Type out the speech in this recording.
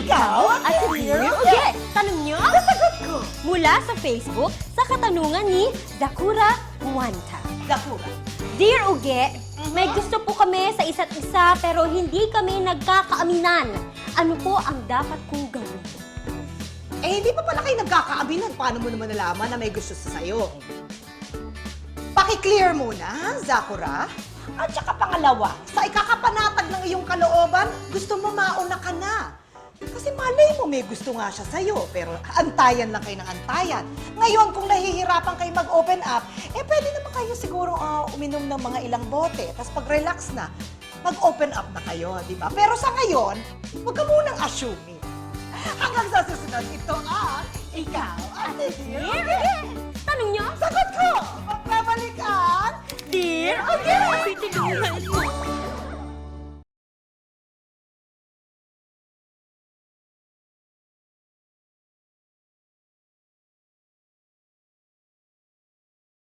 ikaw At si Dear Uge. Tanong nyo? Nasagot ko. Mula sa Facebook sa katanungan ni Dakura Huanta. Dakura. Dear Uge, may gusto po kami sa isa't isa pero hindi kami nagkakaaminan. Ano po ang dapat kong gawin? Eh, hindi pa pala kayo nagkakaabinan. Paano mo naman nalaman na may gusto sa sayo? Paki-clear muna, Zakura. At saka pangalawa, sa ikakapanatag ng iyong kalooban, gusto mo mauna ka na. Kasi malay mo may gusto nga siya sa'yo, pero antayan lang kayo ng antayan. Ngayon, kung nahihirapan kayo mag-open up, eh pwede naman kayo siguro uminom ng mga ilang bote. Tapos pag-relax na, mag-open up na kayo, di ba? Pero sa ngayon, huwag ka munang assuming. Hanggang sa susunod, ito ang ikaw at si Dear Uge. Tanong nyo? Sagot ko! Magbabalik ang Dear Uge! Titignan mo.